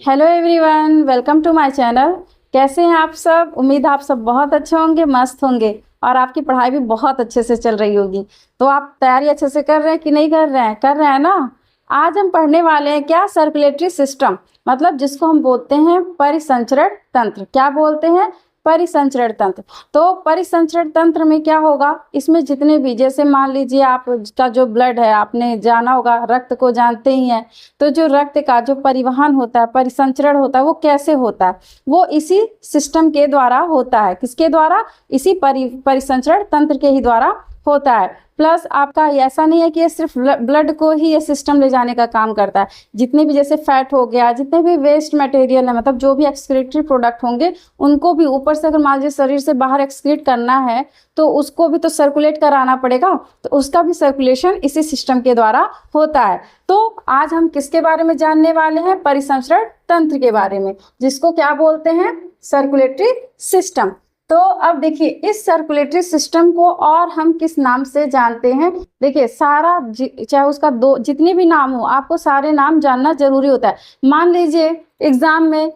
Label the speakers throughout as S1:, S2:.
S1: Hello everyone, welcome to my channel. कैसे हैं आप सब? उम्मीद है आप सब बहुत अच्छे होंगे, मस्त होंगे और आपकी पढ़ाई भी बहुत अच्छे से चल रही होगी। तो आप तैयारी अच्छे से कर रहे हैं कि नहीं कर रहे हैं? कर रहे हैं ना। आज हम पढ़ने वाले हैं क्या? सर्कुलेटरी सिस्टम, मतलब जिसको हम बोलते हैं परिसंचरण तंत्र। क्या बोलते हैं? परिसंचरण तंत्र। तो परिसंचरण तंत्र में क्या होगा, इसमें जितने भी, जैसे मान लीजिए आपका जो ब्लड है, आपने जाना होगा, रक्त को जानते ही हैं। तो जो रक्त का जो परिवहन होता है, परिसंचरण होता है, वो कैसे होता है? वो इसी सिस्टम के द्वारा होता है। किसके द्वारा? इसी परिसंचरण तंत्र के ही द्वारा होता है। प्लस आपका ऐसा नहीं है कि ये सिर्फ ब्लड को ही ये सिस्टम ले जाने का काम करता है। जितने भी, जैसे फैट हो गया, जितने भी वेस्ट मटेरियल है, मतलब जो भी एक्सक्रीटरी प्रोडक्ट होंगे, उनको भी ऊपर से अगर मान लीजिए शरीर से बाहर एक्सक्रीट करना है तो उसको भी तो सर्कुलेट कराना पड़ेगा। तो उसका भी सर्कुलेशन इसी सिस्टम के द्वारा होता है। तो आज हम किसके बारे में जानने वाले हैं? परिसंचरण तंत्र के बारे में, जिसको क्या बोलते हैं? Circulatory system. तो अब देखिए, इस सर्कुलेटरी सिस्टम को और हम किस नाम से जानते हैं? देखिए, सारा चाहे उसका दो जितने भी नाम हो, आपको सारे नाम जानना जरूरी होता है। मान लीजिए एग्जाम में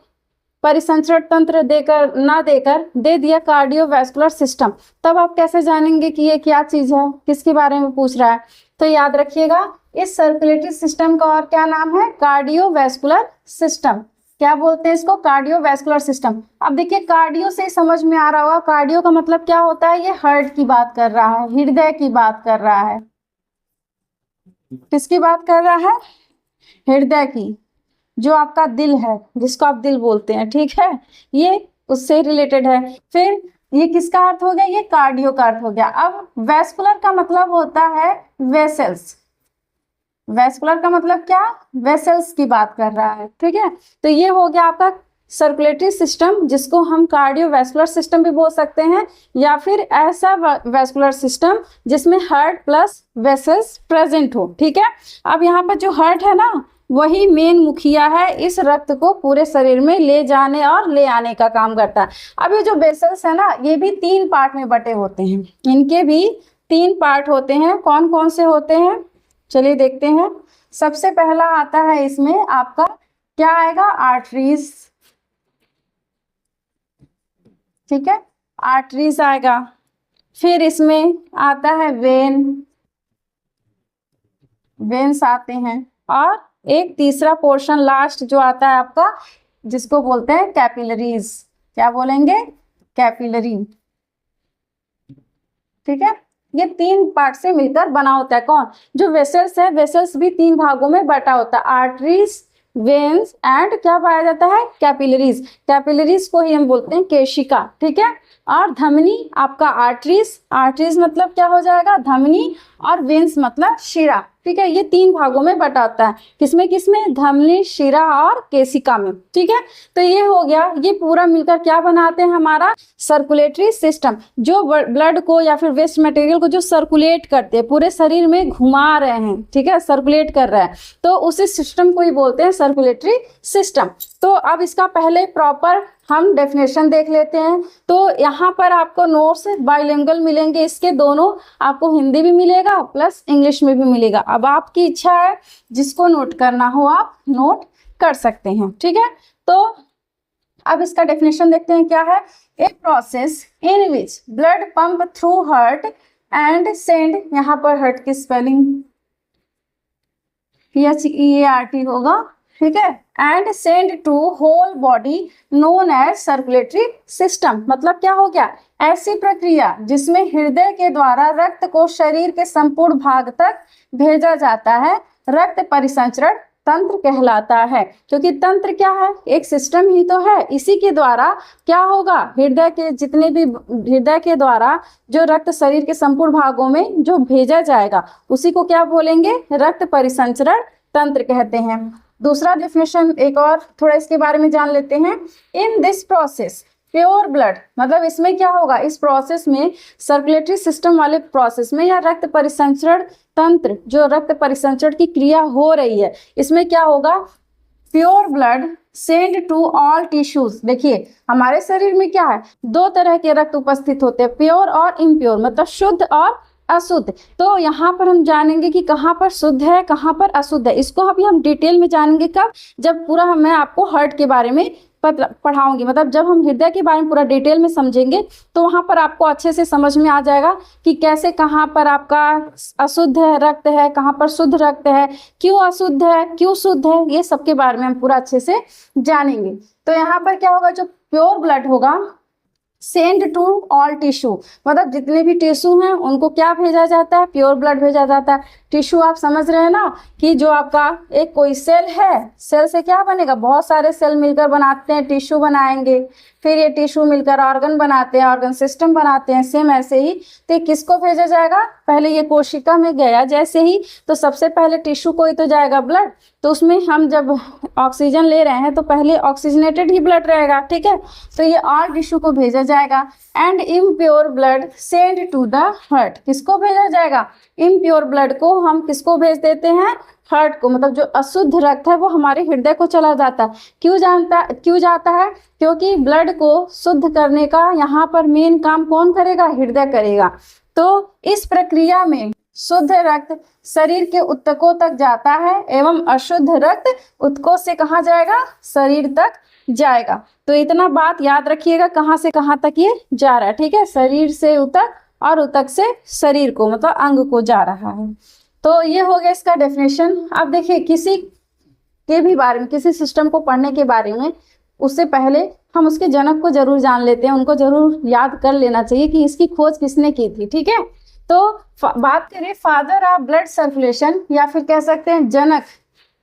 S1: परिसंचरण तंत्र देकर ना देकर दे दिया कार्डियोवैस्कुलर सिस्टम, तब आप कैसे जानेंगे कि ये क्या चीज है, किसके बारे में पूछ रहा है? तो याद रखिएगा, इस सर्कुलेटरी सिस्टम का और क्या नाम है? Cardiovascular system. क्या बोलते हैं इसको? Cardiovascular system. अब देखिए, कार्डियो से समझ में आ रहा होगा, कार्डियो का मतलब क्या होता है? ये हार्ट की बात कर रहा है, हृदय की बात कर रहा है। किसकी बात कर रहा है? हृदय की। जो आपका दिल है, जिसको आप दिल बोलते हैं, ठीक है, ये उससे रिलेटेड है। फिर ये किसका अर्थ हो गया? ये कार्डियो का अर्थ हो गया। अब वैस्कुलर का मतलब होता है वेसल्स। वैस्कुलर का मतलब क्या? वेसल्स की बात कर रहा है, ठीक है। तो ये हो गया आपका सर्कुलेटरी सिस्टम, जिसको हम कार्डियोवैस्कुलर सिस्टम भी बोल सकते हैं, या फिर ऐसा वैस्कुलर सिस्टम जिसमें हार्ट प्लस वेसल्स प्रेजेंट हो, ठीक है। अब यहाँ पर जो हार्ट है ना, वही मेन मुखिया है, इस रक्त को पूरे शरीर में ले जाने और ले आने का काम करता है। अब ये जो वेसल्स है ना, ये भी 3 पार्ट में बटे होते हैं। इनके भी 3 पार्ट होते हैं। कौन कौन से होते हैं? चलिए देखते हैं। सबसे पहला आता है इसमें आपका, क्या आएगा? आर्टरीज, ठीक है, आर्टरीज आएगा। फिर इसमें आता है वेन, वेन्स आते हैं। और एक तीसरा पोर्शन लास्ट जो आता है आपका, जिसको बोलते हैं कैपिलरीज। क्या बोलेंगे? कैपिलरी, ठीक है। ये 3 पार्ट से मिलकर बना होता है। कौन? जो वेसल्स है, वेसल्स भी 3 भागों में बटा होता है, आर्टरीज, वेन्स एंड क्या पाया जाता है? कैपिलरीज। कैपिलरीज को ही हम बोलते हैं केशिका, ठीक है। और धमनी आपका आर्टरीज, आर्टरीज मतलब क्या हो जाएगा? धमनी। और वेन्स मतलब शिरा, ठीक है। ये 3 भागों में बटा होता है। किसमें किसमें? धमनी, शिरा और केशिका में, ठीक है। तो ये हो गया। ये पूरा मिलकर क्या बनाते हैं? हमारा सर्कुलेटरी सिस्टम, जो ब्लड को या फिर वेस्ट मटेरियल को जो सर्कुलेट करते हैं, पूरे शरीर में घुमा रहे हैं, ठीक है, सर्कुलेट कर रहा है, तो उसी सिस्टम को ही बोलते हैं सर्कुलेटरी सिस्टम। तो अब इसका पहले प्रॉपर हम डेफिनेशन देख लेते हैं। तो यहाँ पर आपको नोट्स बाइलिंगुअल मिलेंगे, इसके दोनों, आपको हिंदी भी मिलेगा प्लस इंग्लिश में भी मिलेगा। अब आपकी इच्छा है, जिसको नोट करना हो आप नोट कर सकते हैं, ठीक है। तो अब इसका डेफिनेशन देखते हैं क्या है। A process in which blood pump through heart and send, यहाँ पर हार्ट की स्पेलिंग HEART होगा, ठीक है, and send to whole body known as circulatory system. मतलब क्या हो गया? ऐसी प्रक्रिया जिसमें हृदय के द्वारा रक्त को शरीर के संपूर्ण भाग तक भेजा जाता है, रक्त परिसंचरण तंत्र कहलाता है। क्योंकि तंत्र क्या है? एक सिस्टम ही तो है। इसी के द्वारा क्या होगा? हृदय के जितने भी, हृदय के द्वारा जो रक्त शरीर के संपूर्ण भागों में जो भेजा जाएगा, उसी को क्या बोलेंगे? रक्त परिसंचरण तंत्र कहते हैं। दूसरा डेफिनेशन एक और थोड़ा इसके बारे में जान लेते हैं। In this process pure blood, मतलब इसमें क्या होगा? इस प्रोसेस में, सर्कुलेटरी सिस्टम वाले प्रोसेस में, या रक्त परिसंचरण तंत्र, जो रक्त परिसंचरण की क्रिया हो रही है, इसमें क्या होगा? Pure blood send to all tissues. देखिए, हमारे शरीर में क्या है? 2 तरह के रक्त उपस्थित होते हैं, प्योर और इम्प्योर, मतलब शुद्ध और अशुद्ध। तो यहाँ पर हम जानेंगे कि कहाँ पर शुद्ध है, कहाँ पर अशुद्ध है। इसको अभी हम डिटेल में जानेंगे कब, जब पूरा मैं आपको हार्ट के बारे में पढ़ाऊंगी। मतलब जब हम हृदय के बारे में पूरा डिटेल में समझेंगे तो वहाँ पर आपको अच्छे से समझ में आ जाएगा कि कैसे, कहाँ पर आपका अशुद्ध है रक्त है, कहाँ पर शुद्ध रक्त है, क्यों अशुद्ध है, क्यों शुद्ध है, ये सब के बारे में हम पूरा अच्छे से जानेंगे। तो यहाँ पर क्या होगा, जो प्योर ब्लड होगा सेंड टू ऑल टिश्यू, मतलब जितने भी टिश्यू हैं उनको क्या भेजा जाता है, प्योर ब्लड भेजा जाता है। टिश्यू आप समझ रहे हैं ना कि जो आपका एक कोई सेल है, सेल से क्या बनेगा, बहुत सारे सेल मिलकर बनाते हैं टिश्यू बनाएंगे, फिर ये टिश्यू मिलकर ऑर्गन बनाते हैं, ऑर्गन सिस्टम बनाते हैं। सेम ऐसे ही तो किसको भेजा जाएगा, पहले ये कोशिका में गया जैसे ही, तो सबसे पहले टिश्यू को ही तो जाएगा ब्लड, तो उसमें हम जब ऑक्सीजन ले रहे हैं तो पहले ऑक्सीजनेटेड ही ब्लड रहेगा, ठीक है। तो ये ऑल टिश्यू को भेजा जाएगा। And impure blood send to the heart, किसको भेजा जाएगा, इम्प्योर ब्लड को हम किसको भेज देते हैं, हार्ट को। मतलब जो अशुद्ध रक्त है वो हमारे हृदय को चला जाता है। क्यों जाता है, क्योंकि ब्लड को शुद्ध करने का यहाँ पर मेन काम कौन करेगा, हृदय करेगा। तो इस प्रक्रिया में शुद्ध रक्त शरीर के ऊतकों तक जाता है एवं अशुद्ध रक्त ऊतकों से कहाँ जाएगा, शरीर तक जाएगा। तो इतना बात याद रखिएगा, कहाँ से कहाँ तक ये जा रहा है, ठीक है। शरीर से ऊतक और ऊतक से शरीर को, मतलब अंग को जा रहा है। तो ये हो गया इसका डेफिनेशन। अब देखिए किसी के भी बारे में, किसी सिस्टम को पढ़ने के बारे में, उससे पहले हम उसके जनक को जरूर जान लेते हैं, उनको जरूर याद कर लेना चाहिए कि इसकी खोज किसने की थी, ठीक है। तो बात करें फादर ऑफ ब्लड सर्कुलेशन, या फिर कह सकते हैं जनक,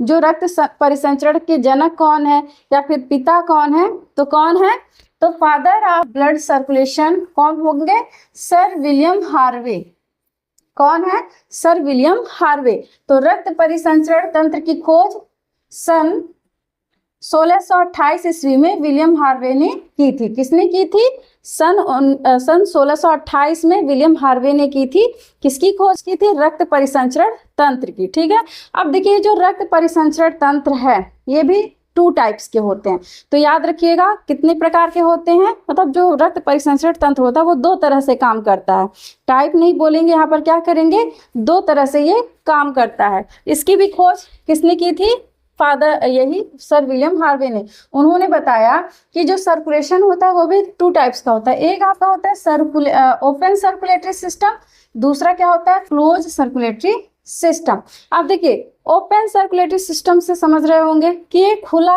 S1: जो रक्त परिसंचरण के जनक कौन है या फिर पिता कौन है, तो कौन है, तो फादर ऑफ ब्लड सर्कुलेशन कौन होंगे, सर विलियम हार्वे। कौन है, सर विलियम हार्वे। तो रक्त परिसंचरण तंत्र की खोज सन 1628 ईस्वी में विलियम हार्वे ने की थी। किसने की थी, सन 1628 में विलियम हार्वे ने की थी। किसकी खोज की थी, रक्त परिसंचरण तंत्र की, ठीक है। अब देखिए जो रक्त परिसंचरण तंत्र है ये भी 2 टाइप्स के होते हैं। तो याद रखिएगा कितने प्रकार के होते हैं, मतलब जो रक्त परिसंचरण तंत्र होता है वो 2 तरह से काम करता है। टाइप नहीं बोलेंगे, यहाँ पर क्या करेंगे, 2 तरह से ये काम करता है। इसकी भी खोज किसने की थी, फादर, यही सर विलियम हार्वे ने। उन्होंने बताया कि जो सर्कुलेशन होता है वो भी 2 टाइप्स का होता है। एक आपका होता है ओपन सर्कुलेटरी सिस्टम, दूसरा क्या होता है, क्लोज सर्कुलेटरी सिस्टम। अब देखिए ओपन सर्कुलेटरी सिस्टम से समझ रहे होंगे कि ये खुला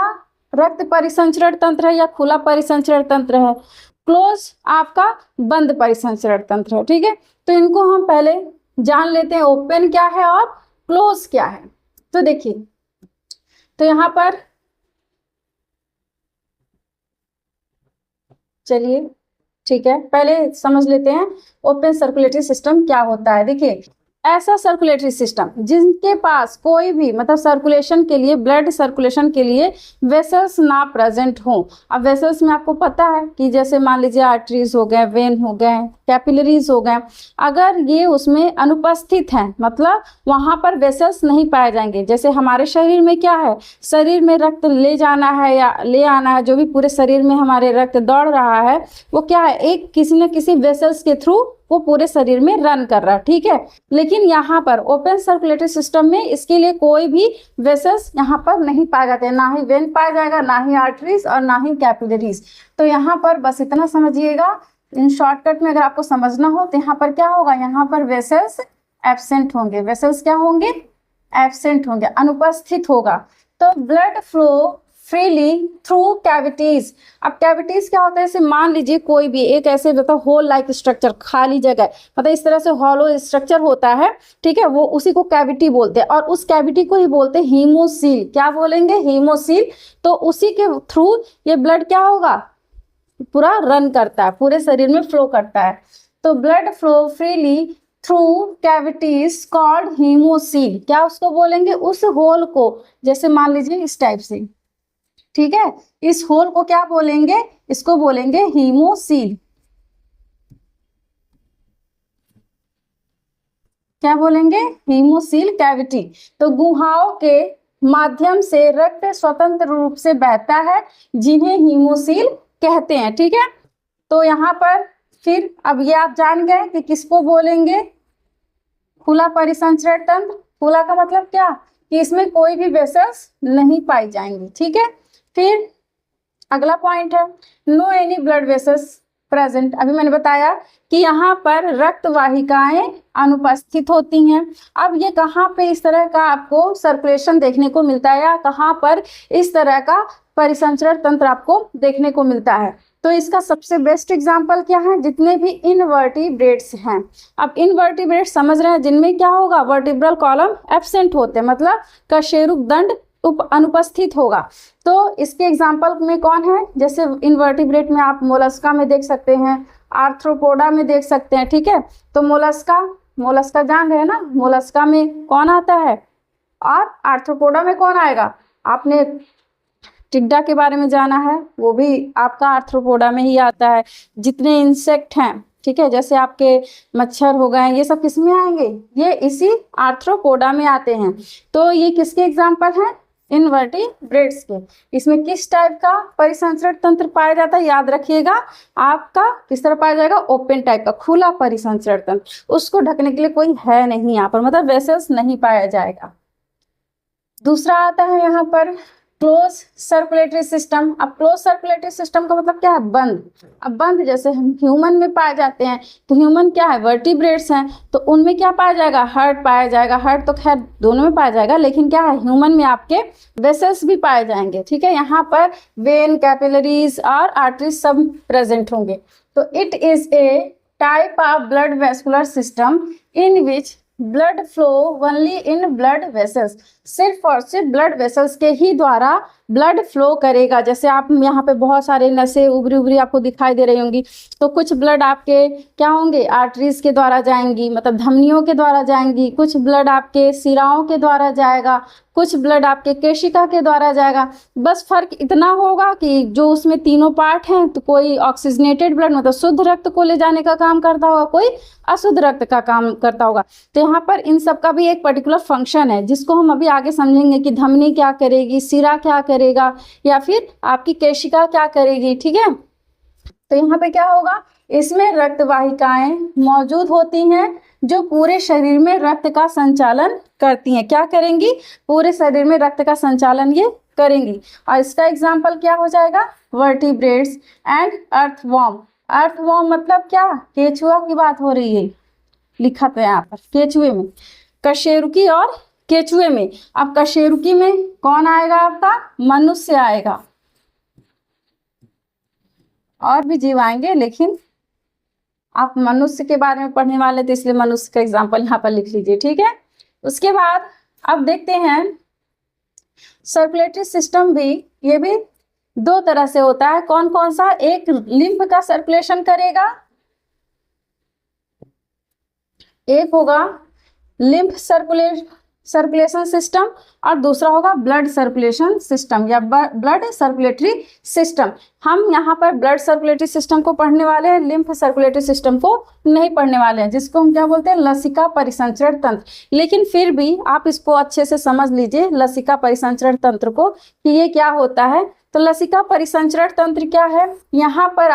S1: रक्त परिसंचरण तंत्र है या खुला परिसंचरण तंत्र है। क्लोज आपका बंद परिसंचरण तंत्र है, ठीक है। तो इनको हम पहले जान लेते हैं, ओपन क्या है और क्लोज क्या है। तो देखिए, तो यहाँ पर चलिए ठीक है, पहले समझ लेते हैं ओपन सर्कुलेटरी सिस्टम क्या होता है। देखिए ऐसा सर्कुलेटरी सिस्टम जिनके पास कोई भी, मतलब सर्कुलेशन के लिए, ब्लड सर्कुलेशन के लिए वेसल्स ना प्रेजेंट हो। अब वेसल्स में आपको पता है कि जैसे मान लीजिए आर्टरीज हो गए, वेन हो गए, कैपिलरीज हो गए, अगर ये उसमें अनुपस्थित हैं, मतलब वहाँ पर वेसल्स नहीं पाए जाएंगे। जैसे हमारे शरीर में क्या है, शरीर में रक्त ले जाना है या ले आना है, जो भी पूरे शरीर में हमारे रक्त दौड़ रहा है वो क्या है, एक किसी न किसी वेसल्स के थ्रू वो पूरे शरीर में रन कर रहा है, ठीक है। लेकिन यहाँ पर ओपन सर्कुलेटरी सिस्टम में इसके लिए कोई भी वेसल्स यहाँ पर नहीं पाए जाते हैं, ना ही वेन पाया जाएगा, ना ही आर्टरीज और ना ही कैपिलरीज। तो यहाँ पर बस इतना समझिएगा, इन शॉर्टकट में अगर आपको समझना हो तो यहाँ पर क्या होगा, यहाँ पर वेसल्स एब्सेंट होंगे। वेसल्स क्या होंगे, एब्सेंट होंगे, अनुपस्थित होगा। तो blood flow freely through cavities. अब कैविटीज क्या होता है, जैसे मान लीजिए कोई भी एक ऐसे मतलब होल लाइक स्ट्रक्चर, खाली जगह, मतलब इस तरह से हॉलो स्ट्रक्चर होता है, ठीक है, वो उसी को कैविटी बोलते हैं। और उस कैविटी को ही बोलते हैं हीमोसील। क्या बोलेंगे, हीमोसील। तो उसी के थ्रू ये ब्लड क्या होगा, पूरा रन करता है, पूरे शरीर में फ्लो करता है। तो blood flow freely through cavities called haemocoel. क्या उसको बोलेंगे, उस होल को, जैसे मान लीजिए इस टाइप से, ठीक है, इस होल को क्या बोलेंगे, इसको बोलेंगे हीमोसील। क्या बोलेंगे, हीमोसील कैविटी। तो गुहाओं के माध्यम से रक्त स्वतंत्र रूप से बहता है, जिन्हें हीमोसील कहते हैं, ठीक है। तो यहाँ पर फिर अब ये आप जान गए कि किसको बोलेंगे, खुला परिसंचरण तंत्र, खुला का मतलब क्या कि इसमें कोई भी वेसल्स नहीं पाई जाएंगी, ठीक है। फिर अगला पॉइंट है no any blood vessels present. अभी मैंने बताया कि यहाँ पर रक्त वाहिकाएं अनुपस्थित होती हैं। अब ये कहाँ पे इस तरह का आपको सर्कुलेशन देखने को मिलता है या कहाँ पर इस तरह का परिसंचरण तंत्र आपको देखने को मिलता है, तो इसका सबसे बेस्ट एग्जांपल क्या है, जितने भी इनवर्टिब्रेट्स हैं। अब इनवर्टिब्रेट्स समझ रहे हैं जिनमें क्या होगा, वर्टिब्रल कॉलम एब्सेंट होते हैं, मतलब कशेरुक दंड अनुपस्थित होगा। तो इसके एग्जाम्पल में कौन है, जैसे इनवर्टिब्रेट में आप मोलस्का में देख सकते हैं, आर्थ्रोपोडा में देख सकते हैं, ठीक है। तो मोलस्का जान रहे हैं ना, मोलस्का में कौन आता है और आर्थ्रोपोडा में कौन आएगा। आपने टिड्डा के बारे में जाना है, वो भी आपका आर्थ्रोपोडा में ही आता है। जितने इंसेक्ट हैं, ठीक है, जैसे आपके मच्छर हो गए, ये सब किस में आएंगे, ये इसी आर्थ्रोपोडा में आते हैं। तो ये किसके एग्जाम्पल हैं, इनवर्टिब्रेट्स के। इसमें किस टाइप का परिसंचरण तंत्र पाया जाता है, याद रखिएगा, आपका किस तरह पाया जाएगा, ओपन टाइप का, खुला परिसंचरण तंत्र। उसको ढकने के लिए कोई है नहीं यहाँ पर, मतलब वेसल्स नहीं पाया जाएगा। दूसरा आता है यहाँ पर क्लोज सर्कुलेटरी सिस्टम। अब क्लोज सर्कुलेटरी सिस्टम का मतलब क्या है, बंद। अब बंद जैसे हम ह्यूमन में पाए जाते हैं, तो ह्यूमन क्या है, वर्टिब्रेट्स हैं, तो उनमें क्या पाया जाएगा, हार्ट पाया जाएगा। हार्ट तो खैर दोनों में पाया जाएगा, लेकिन क्या है, ह्यूमन में आपके वेसल्स भी पाए जाएंगे, ठीक है। यहाँ पर वेन, कैपिलरीज और आर्टरीज सब प्रेजेंट होंगे। तो it is a type of blood vascular system in which blood flow only in blood vessels. सिर्फ और सिर्फ ब्लड वेसल्स के ही द्वारा ब्लड फ्लो करेगा। जैसे आप यहाँ पे बहुत सारे नसें उभरी उभरी आपको दिखाई दे रही होंगी, तो कुछ ब्लड आपके क्या होंगे, आर्टरीज के द्वारा जाएंगी, मतलब धमनियों के द्वारा जाएंगी। कुछ ब्लड आपके सिराओं के द्वारा जाएगा, कुछ ब्लड आपके केशिका के द्वारा जाएगा। बस फर्क इतना होगा कि जो उसमें तीनों पार्ट हैं, तो कोई ऑक्सीजनेटेड ब्लड मतलब शुद्ध रक्त को ले जाने का काम करता होगा, कोई अशुद्ध रक्त का काम करता होगा। तो यहाँ पर इन सब का भी एक पर्टिकुलर फंक्शन है, जिसको हम अभी आगे समझेंगे कि धमनी क्या करेगी, सिरा क्या करेगा, या फिर आपकी केशिका क्या करेगी, ठीक है। तो यहाँ पे क्या होगा, इसमें रक्त वाहिकाएं मौजूद होती हैं जो पूरे शरीर में रक्त का संचालन करती हैं। क्या करेंगी, पूरे शरीर में रक्त का संचालन ये करेंगी। और इसका एग्जाम्पल क्या हो जाएगा, वर्टिब्रेट्स एंड अर्थवॉर्म। अर्थवॉर्म मतलब क्या, केचुआ की बात हो रही है, लिखा तो यहाँ पर केचुए में, कशेरुकी और केचुए में। अब कशेरुकी में कौन आएगा, आपका मनुष्य आएगा, और भी जीव आएंगे, लेकिन आप मनुष्य के बारे में पढ़ने वाले थे, इसलिए मनुष्य का एग्जाम्पल यहाँ पर लिख लीजिए, ठीक है। उसके बाद अब देखते हैं सर्कुलेटरी सिस्टम भी, ये भी दो तरह से होता है। कौन कौन सा, एक लिम्फ का सर्कुलेशन करेगा, एक होगा लिम्फ सर्कुलेशन सिस्टम, और दूसरा होगा ब्लड सर्कुलेशन सिस्टम या ब्लड सर्कुलेटरी सिस्टम। हम यहाँ पर ब्लड सर्कुलेटरी सिस्टम को पढ़ने वाले हैं, लिम्फ सर्कुलेटरी सिस्टम को नहीं पढ़ने वाले हैं, जिसको हम क्या बोलते हैं, लसिका परिसंचरण तंत्र। लेकिन फिर भी आप इसको अच्छे से समझ लीजिए, लसिका परिसंचरण तंत्र को, कि ये क्या होता है। तो लसिका परिसंचरण तंत्र क्या है, यहाँ पर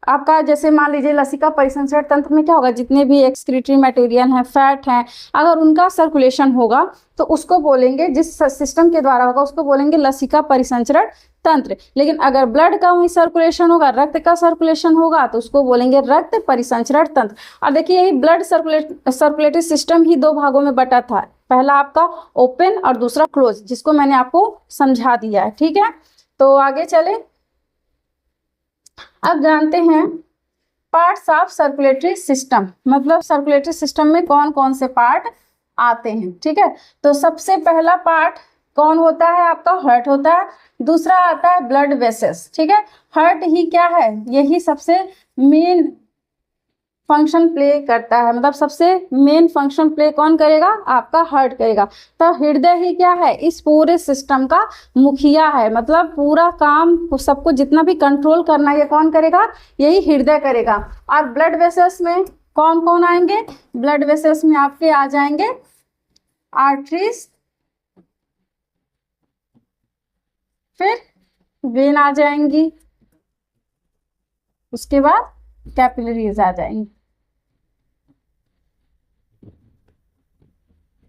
S1: आपका जैसे मान लीजिए लसिका परिसंचरण तंत्र में क्या होगा, जितने भी एक्सक्रीटरी मटेरियल हैं, फैट हैं, अगर उनका सर्कुलेशन होगा तो उसको बोलेंगे, जिस सिस्टम के द्वारा होगा उसको बोलेंगे लसिका परिसंचरण तंत्र। लेकिन अगर ब्लड का वही सर्कुलेशन होगा, रक्त का सर्कुलेशन होगा, तो उसको बोलेंगे रक्त परिसंचरण तंत्र। और देखिए यही ब्लड सर्कुलेटरी सिस्टम ही दो भागों में बटा था, पहला आपका ओपन और दूसरा क्लोज, जिसको मैंने आपको समझा दिया है, ठीक है। तो आगे चले, अब जानते हैं पार्ट्स ऑफ सर्कुलेटरी सिस्टम, मतलब सर्कुलेटरी सिस्टम में कौन कौन से पार्ट आते हैं, ठीक है। तो सबसे पहला पार्ट कौन होता है, आपका हार्ट होता है। दूसरा आता है ब्लड वेसल्स, ठीक है। हार्ट ही क्या है, यही सबसे मेन फंक्शन प्ले करता है, मतलब सबसे मेन फंक्शन प्ले कौन करेगा, आपका हार्ट करेगा। तो हृदय ही क्या है, इस पूरे सिस्टम का मुखिया है, मतलब पूरा काम सबको जितना भी कंट्रोल करना है, ये कौन करेगा, यही हृदय करेगा। और ब्लड वेसल्स में कौन कौन आएंगे, ब्लड वेसल्स में आपके आ जाएंगे आर्टरीज, फिर वेन आ जाएंगी, उसके बाद कैपिलरीज आ जाएंगी।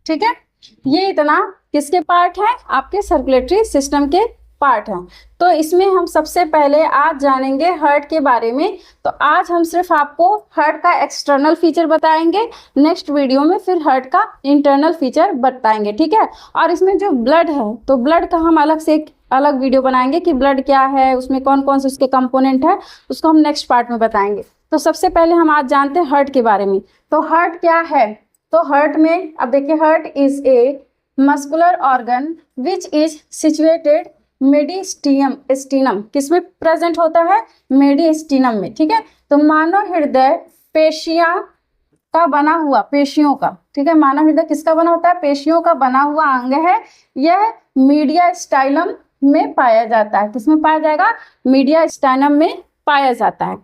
S1: ठीक है, ये इतना किसके पार्ट है, आपके सर्कुलेटरी सिस्टम के पार्ट हैं। तो इसमें हम सबसे पहले आज जानेंगे हार्ट के बारे में। तो आज हम सिर्फ आपको हार्ट का एक्सटर्नल फीचर बताएंगे, नेक्स्ट वीडियो में फिर हार्ट का इंटरनल फीचर बताएंगे, ठीक है। और इसमें जो ब्लड है, तो ब्लड का हम अलग से एक अलग वीडियो बनाएंगे कि ब्लड क्या है, उसमें कौन कौन से उसके कंपोनेंट है, उसको हम नेक्स्ट पार्ट में बताएंगे। तो सबसे पहले हम आज जानते हैं हार्ट के बारे में। तो हार्ट क्या है, तो हार्ट में अब देखिए, heart is a muscular organ which is situated mediastinum, किसमें प्रेजेंट होता है, मेडिस्टीनम में, ठीक है। तो मानव हृदय पेशियां का बना हुआ, पेशियों का, ठीक है, मानव हृदय किसका बना होता है, पेशियों का बना हुआ अंग है। यह मीडियास्टाइनम में पाया जाता है, किसमें पाया जाएगा, मीडियास्टाइनम में पाया जाता है।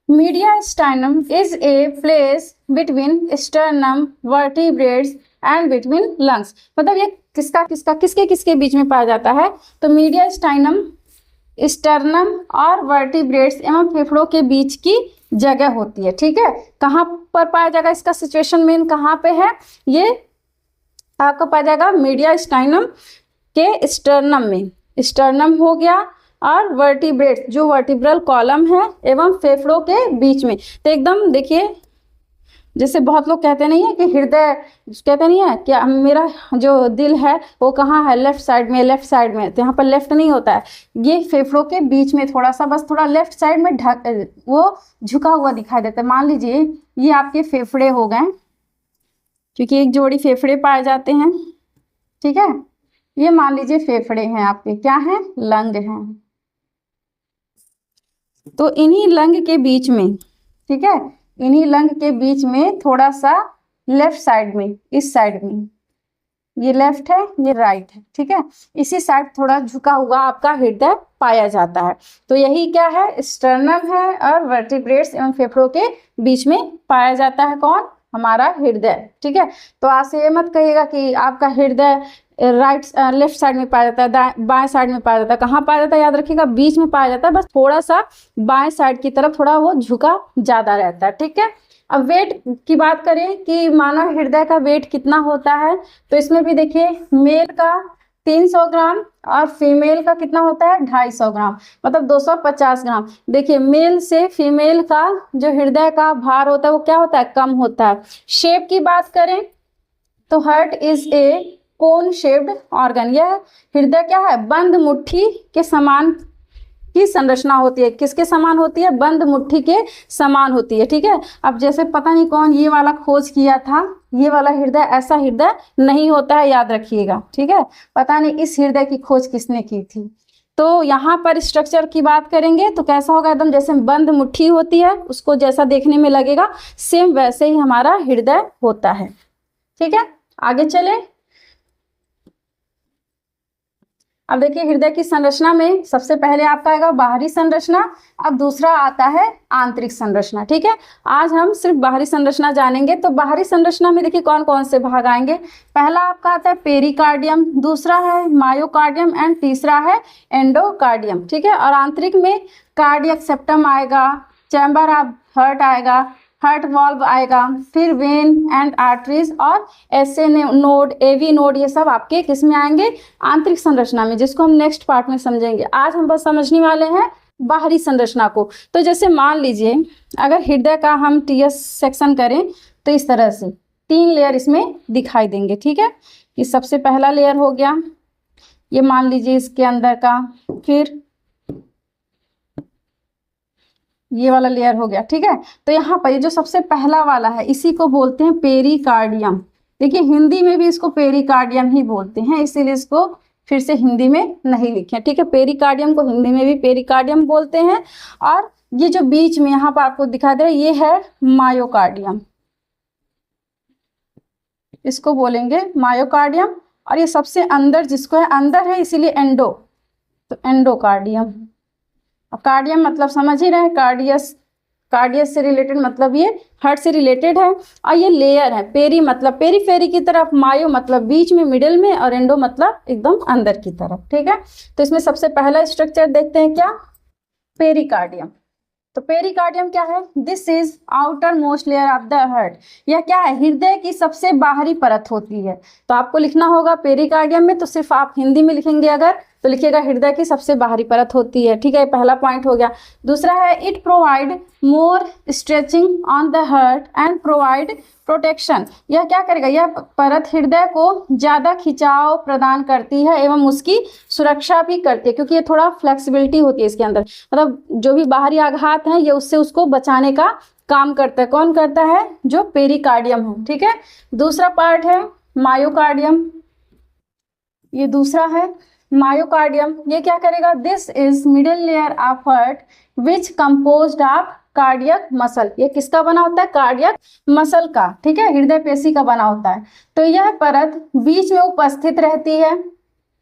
S1: Mediastinum is a place between sternum vertebrates and between lungs, मतलब ये किसके किसके बीच में पाया जाता है, तो मीडियास्टाइनम स्टर्नम और वर्टिब्रेट्स एवं फेफड़ों के बीच की जगह होती है, ठीक है। कहाँ पर पाया जाएगा, इसका सिचुएशन मेन कहाँ पे है, ये आपको पाया जाएगा मीडियास्टाइनम के स्टर्नम में, स्टर्नम हो गया, और वर्टिब्रेट्स जो वर्टिब्रल कॉलम है एवं फेफड़ों के बीच में। तो एकदम देखिए, जैसे बहुत लोग कहते नहीं है कि हृदय, कहते नहीं है कि मेरा जो दिल है वो कहाँ है, लेफ्ट साइड में, लेफ्ट साइड में, तो यहाँ पर लेफ्ट नहीं होता है, ये फेफड़ों के बीच में थोड़ा सा, बस थोड़ा लेफ्ट साइड में वो झुका हुआ दिखाई देता है। मान लीजिए ये आपके फेफड़े हो गए, क्योंकि एक जोड़ी फेफड़े पाए जाते हैं, ठीक है। ये मान लीजिए फेफड़े हैं आपके, क्या हैं, लंग हैं। तो इन्हीं लंग के बीच में, ठीक है, इन्हीं लंग के बीच में थोड़ा सा लेफ्ट साइड में, इस साइड में, ये लेफ्ट है, ये राइट है, ठीक है, इसी साइड थोड़ा झुका हुआ आपका हृदय पाया जाता है। तो यही क्या है, स्टर्नम है, और वर्टिब्रेट्स एवं फेफड़ों के बीच में पाया जाता है कौन, हमारा हृदय, ठीक है। तो आज से ये मत कहिएगा कि आपका हृदय लेफ्ट साइड में पाया जाता है, बाएं साइड में पाया जाता है, कहाँ पाया जाता है, याद रखिएगा, बीच में पाया जाता है, बस थोड़ा सा बाएं साइड की तरफ थोड़ा वो झुका ज्यादा रहता है, ठीक है। अब वेट की बात करें कि मानव हृदय का वेट कितना होता है, तो इसमें भी देखिए, मेल का 300 ग्राम और फीमेल का कितना होता है, 250 ग्राम, मतलब 250 ग्राम। देखिए, मेल से फीमेल का जो हृदय का भार होता है वो क्या होता है, कम होता है। शेप की बात करें तो heart is A cone shaped organ, यह हृदय क्या है, बंद मुट्ठी के समान की संरचना होती है, किसके समान होती है, बंद मुट्ठी के समान होती है, ठीक है। अब जैसे पता नहीं कौन ये वाला खोज किया था, ये वाला हृदय ऐसा हृदय नहीं होता है, याद रखिएगा, ठीक है। पता नहीं इस हृदय की खोज किसने की थी। तो यहाँ पर स्ट्रक्चर की बात करेंगे तो कैसा होगा, एकदम जैसे बंद मुट्ठी होती है, उसको जैसा देखने में लगेगा, सेम वैसे ही हमारा हृदय होता है, ठीक है। आगे चले, अब देखिए, हृदय की संरचना में सबसे पहले आपका आएगा बाहरी संरचना, अब दूसरा आता है आंतरिक संरचना, ठीक है। आज हम सिर्फ बाहरी संरचना जानेंगे। तो बाहरी संरचना में देखिए कौन कौन से भाग आएंगे, पहला आपका आता है पेरिकार्डियम, दूसरा है मायोकार्डियम एंड तीसरा है एंडोकार्डियम, ठीक है। और आंतरिक में कार्डियक सेप्टम आएगा, चैम्बर ऑफ हार्ट आएगा, हार्ट वॉल्व आएगा, फिर वेन एंड आर्टरीज और एसए नोड, एवी नोड, ये सब आपके किस में आएंगे, आंतरिक संरचना में, जिसको हम नेक्स्ट पार्ट में समझेंगे। आज हम बस समझने वाले हैं बाहरी संरचना को। तो जैसे मान लीजिए, अगर हृदय का हम टीएस सेक्शन करें तो इस तरह से 3 लेयर इसमें दिखाई देंगे, ठीक है। ये सबसे पहला लेयर हो गया, ये मान लीजिए इसके अंदर का, फिर ये वाला लेयर हो गया, ठीक है। तो यहाँ पर ये जो सबसे पहला वाला है, इसी को बोलते हैं पेरिकार्डियम। देखिए, हिंदी में भी इसको पेरिकार्डियम ही बोलते हैं, इसीलिए इसको फिर से हिंदी में नहीं लिखे, ठीक है। पेरिकार्डियम को हिंदी में भी पेरिकार्डियम बोलते हैं। और ये जो बीच में यहाँ पर आपको दिखाई दे रहा है, ये है मायोकार्डियम, इसको बोलेंगे मायोकार्डियम। और ये सबसे अंदर जिसको है, अंदर है इसीलिए एंडो, तो एंडोकार्डियम। कार्डियम मतलब समझ ही रहे हैं, कार्डियस से रिलेटेड, मतलब ये हार्ट से रिलेटेड है। और ये लेयर है, पेरी मतलब पेरीफेरी की तरफ, मायो मतलब बीच में, मिडिल में, और एंडो मतलब एकदम अंदर की तरफ, ठीक है। तो इसमें सबसे पहला स्ट्रक्चर देखते हैं क्या, पेरिकार्डियम। तो पेरिकार्डियम क्या है? This is outer most layer of the heart. यह क्या है? हृदय की सबसे बाहरी परत होती है। तो आपको लिखना होगा पेरिकार्डियम में, तो सिर्फ आप हिंदी में लिखेंगे अगर, तो लिखिएगा हृदय की सबसे बाहरी परत होती है। ठीक है, पहला पॉइंट हो गया। दूसरा है it provide more stretching on the heart and provide protection. यह क्या करेगा? यह परत हृदय को ज़्यादा खिंचाव प्रदान करती है एवं उसकी सुरक्षा भी करती है, क्योंकि ये थोड़ा फ्लेक्सिबिलिटी होती है इसके अंदर, मतलब जो भी बाहरी आघात है ये उससे उसको बचाने का काम करता है। कौन करता है? जो पेरिकार्डियम है। ठीक है, दूसरा पार्ट है मायोकार्डियम। ये दूसरा है मायोकार्डियम। ये क्या करेगा? This is middle layer of heart which composed of cardiac muscle. ये किसका बना होता है? कार्डियक मसल का। ठीक है, हृदय पेशी का बना होता है। तो यह परत बीच में उपस्थित रहती है।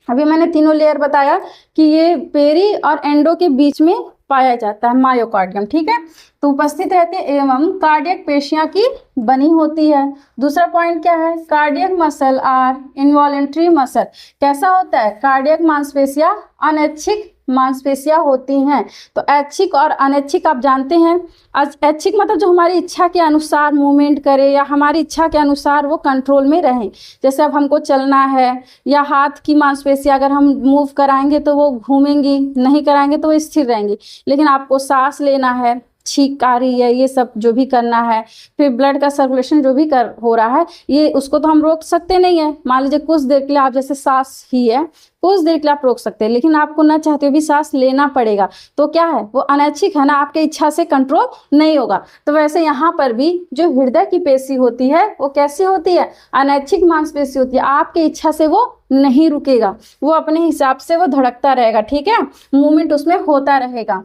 S1: अभी मैंने तीनों लेयर बताया कि ये पेरी और एंडो के बीच में पाया जाता है मायोकार्डियम। ठीक है, तो उपस्थित रहती है एवं कार्डियक पेशियां की बनी होती है। दूसरा पॉइंट क्या है? Cardiac muscle are involuntary muscle. कैसा होता है? कार्डियक मांसपेशियां अनैच्छिक मांसपेशियां होती हैं। तो ऐच्छिक और अनैच्छिक आप जानते हैं। ऐच्छिक मतलब जो हमारी इच्छा के अनुसार मूवमेंट करे या हमारी इच्छा के अनुसार वो कंट्रोल में रहें। जैसे अब हमको चलना है या हाथ की मांसपेशियां अगर हम मूव कराएंगे तो वो घूमेंगी, नहीं कराएंगे तो वो स्थिर रहेंगी। लेकिन आपको सांस लेना है, छींक आ रही है, ये सब जो भी करना है, फिर ब्लड का सर्कुलेशन जो भी हो रहा है, ये उसको तो हम रोक सकते नहीं है। मान लीजिए कुछ देर के लिए आप, जैसे सांस ही है, कुछ देर के लिए आप रोक सकते हैं, लेकिन आपको ना चाहते हुए भी सांस लेना पड़ेगा। तो क्या है? वो अनैच्छिक है ना, आपके इच्छा से कंट्रोल नहीं होगा। तो वैसे यहाँ पर भी जो हृदय की पेशी होती है वो कैसी होती है? अनैच्छिक मांसपेशी होती है। आपकी इच्छा से वो नहीं रुकेगा, वो अपने हिसाब से वो धड़कता रहेगा। ठीक है, मूवमेंट उसमें होता रहेगा।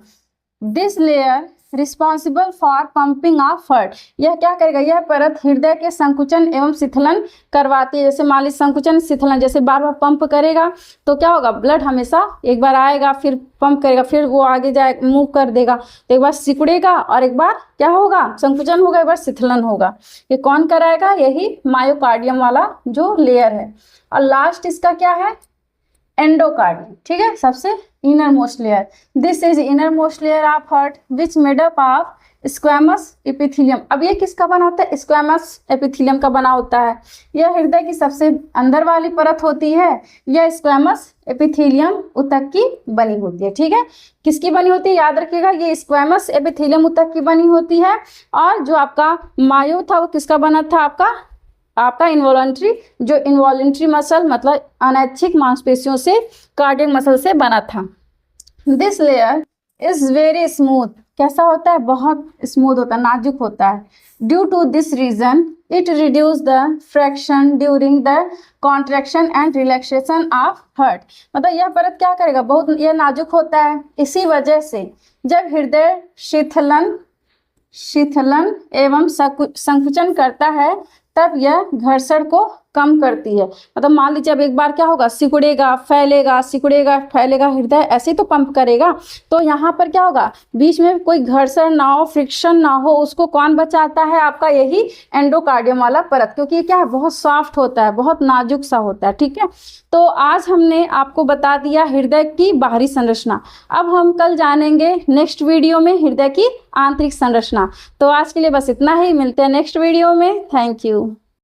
S1: This layer responsible for pumping of heart. यह क्या करेगा? यह परत हृदय के संकुचन एवं शिथिलन करवाती है। जैसे मान लीजिए संकुचन शिथिलन, जैसे बार बार पंप करेगा तो क्या होगा? ब्लड हमेशा एक बार आएगा, फिर पंप करेगा, फिर वो आगे जाए मूव कर देगा, तो एक बार सिकुड़ेगा और एक बार क्या होगा? संकुचन होगा, एक बार शिथिलन होगा। ये कौन कराएगा? यही मायोकार्डियम वाला जो लेयर है। और लास्ट इसका क्या है? एंडोकार्डियम। ठीक है, सबसे inner most layer. This is inner most layer of heart which made up of squamous epithelium. अब ये किसका बना होता है? स्क्वैमस एपिथेलियम का बना होता है। यह हृदय की सबसे अंदर वाली परत होती है। यह स्क्वैमस एपिथेलियम ऊतक की बनी होती है। ठीक है, किसकी बनी होती है? याद रखिएगा, ये स्क्वैमस एपिथेलियम ऊतक की बनी होती है। और जो आपका मायो था वो किसका बना था? आपका इनवॉलेंट्री, जो इनवॉलेंट्री मसल मतलब अनैच्छिक मांसपेशियों से, कार्डियक मसल से बना था। This layer is very smooth. कैसा होता है? बहुत स्मूथ होता है, नाजुक होता है। Due to this reason it reduce the friction during the contraction and relaxation of heart. मतलब यह परत क्या करेगा? बहुत यह नाजुक होता है। इसी वजह से जब हृदय शिथिलन एवं संकुचन करता है तब यह घर्षण को कम करती है। मतलब मान लीजिए अब एक बार क्या होगा? सिकुड़ेगा, फैलेगा, सिकुड़ेगा, फैलेगा, हृदय ऐसे तो पंप करेगा, तो यहाँ पर क्या होगा? बीच में कोई घर्षण ना हो, फ्रिक्शन ना हो, उसको कौन बचाता है? आपका यही एंडोकार्डियम वाला परत, क्योंकि ये क्या है? बहुत सॉफ्ट होता है, बहुत नाजुक सा होता है। ठीक है, तो आज हमने आपको बता दिया हृदय की बाहरी संरचना। अब हम कल जानेंगे नेक्स्ट वीडियो में हृदय की आंतरिक संरचना। तो आज के लिए बस इतना ही, मिलते हैं नेक्स्ट वीडियो में। Thank you.